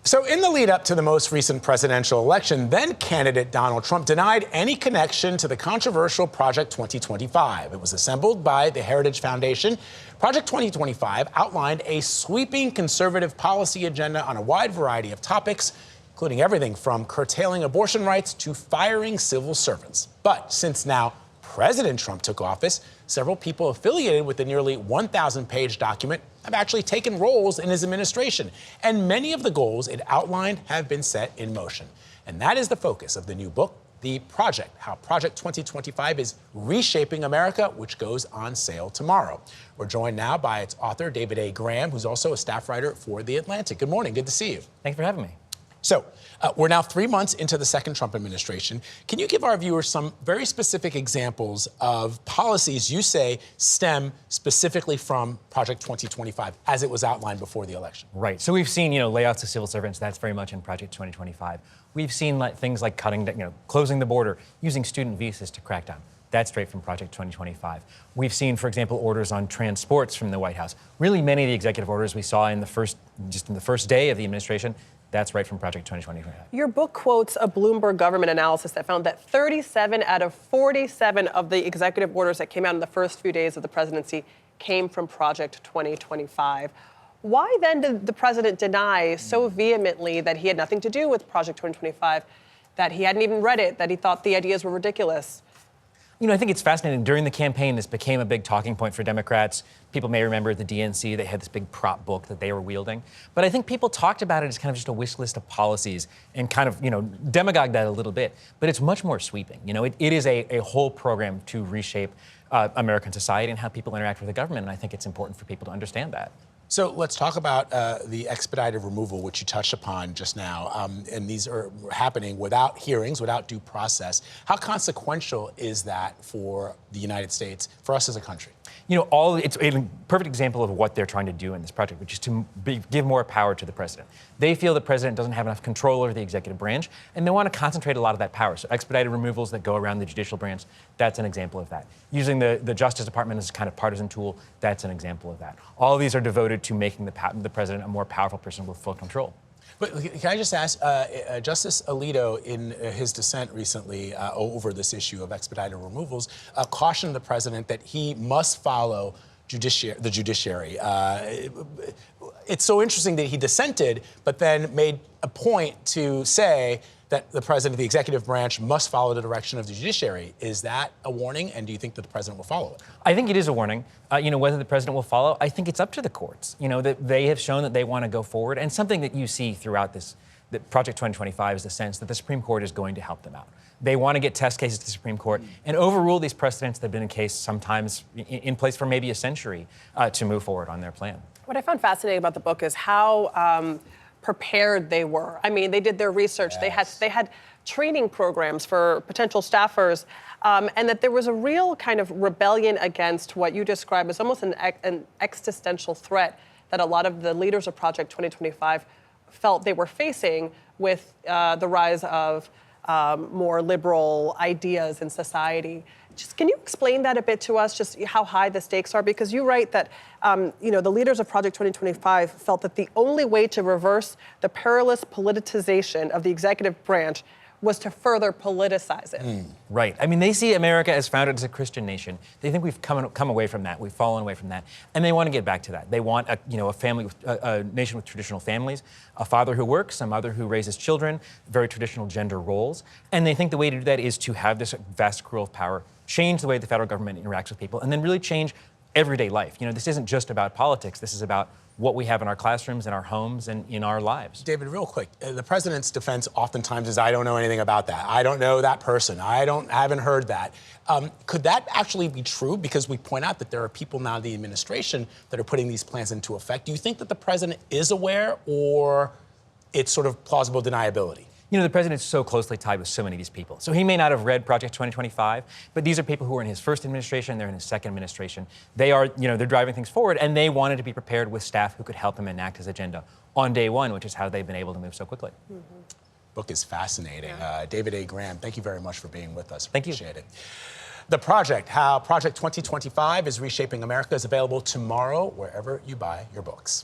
So in the lead up to the most recent presidential election, then candidate Donald Trump denied any connection to the controversial Project 2025. It was assembled by the Heritage Foundation. Project 2025 outlined a sweeping conservative policy agenda on a wide variety of topics, including everything from curtailing abortion rights to firing civil servants. But since now President Trump took office, several people affiliated with the nearly 1,000-page document have actually taken roles in his administration. And many of the goals it outlined have been set in motion. And that is the focus of the new book, The Project, How Project 2025 is Reshaping America, which goes on sale tomorrow. We're joined now by its author, David A. Graham, who's also a staff writer for The Atlantic. Good morning. Good to see you. Thanks for having me. So we're now 3 months into the second Trump administration. Can you give our viewers some very specific examples of policies you say stem specifically from Project 2025 as it was outlined before the election? Right. So we've seen, layouts of civil servants. That's very much in Project 2025. We've seen things like closing the border, using student visas to crack down. That's straight from Project 2025. We've seen, for example, orders on transports from the White House. Really, many of the executive orders we saw in the first day of the administration. That's right from Project 2025. Your book quotes a Bloomberg government analysis that found that 37 out of 47 of the executive orders that came out in the first few days of the presidency came from Project 2025. Why then did the president deny so vehemently that he had nothing to do with Project 2025, that he hadn't even read it, that he thought the ideas were ridiculous? I think it's fascinating. During the campaign, this became a big talking point for Democrats. People may remember the DNC. They had this big prop book that they were wielding. But I think people talked about it as kind of just a wish list of policies and kind of, demagogued that a little bit. But it's much more sweeping. It is a whole program to reshape American society and how people interact with the government. And I think it's important for people to understand that. So let's talk about the expedited removal, which you touched upon just now. And these are happening without hearings, without due process. How consequential is that for the United States, for us as a country? It's a perfect example of what they're trying to do in this project, which is to give more power to the president. They feel the president doesn't have enough control over the executive branch, and they want to concentrate a lot of that power. So expedited removals that go around the judicial branch, that's an example of that. Using the Justice Department as a kind of partisan tool, that's an example of that. All of these are devoted to making the president a more powerful person with full control. But can I just ask, Justice Alito, in his dissent recently over this issue of expedited removals, cautioned the president that he must follow the judiciary. It's so interesting that he dissented, but then made a point to say that the president of the executive branch must follow the direction of the judiciary. Is that a warning, and do you think that the president will follow it? I think it is a warning. Whether the president will follow, I think it's up to the courts. That they have shown that they want to go forward, and something that you see throughout this, that Project 2025 is the sense that the Supreme Court is going to help them out. They want to get test cases to the Supreme Court and overrule these precedents that have been in case sometimes in place for maybe a century to move forward on their plan. What I found fascinating about the book is how prepared they were. I mean, they did their research. Yes. They had training programs for potential staffers, and that there was a real kind of rebellion against what you describe as almost an existential threat that a lot of the leaders of Project 2025 felt they were facing with the rise of more liberal ideas in society. Just can you explain that a bit to us, just how high the stakes are? Because you write that, the leaders of Project 2025 felt that the only way to reverse the perilous politicization of the executive branch was to further politicize it. Right. I mean, they see America as founded as a Christian nation. They think we've come away from that. We've fallen away from that. And they want to get back to that. They want a nation with traditional families, a father who works, a mother who raises children, very traditional gender roles. And they think the way to do that is to have this vast accrual of power, change the way the federal government interacts with people, and then really change everyday life. This isn't just about politics. This is about what we have in our classrooms, in our homes, and in our lives. David, real quick, the president's defense oftentimes is, I don't know anything about that. I don't know that person. I haven't heard that. Could that actually be true? Because we point out that there are people now in the administration that are putting these plans into effect. Do you think that the president is aware, or it's sort of plausible deniability? The president's so closely tied with so many of these people. So he may not have read Project 2025, but these are people who are in his first administration, they're in his second administration. They are, they're driving things forward, and they wanted to be prepared with staff who could help him enact his agenda on day one, which is how they've been able to move so quickly. Book is fascinating. Yeah. David A. Graham, thank you very much for being with us. Thank you. Appreciate it. The Project, How Project 2025 is Reshaping America, is available tomorrow wherever you buy your books.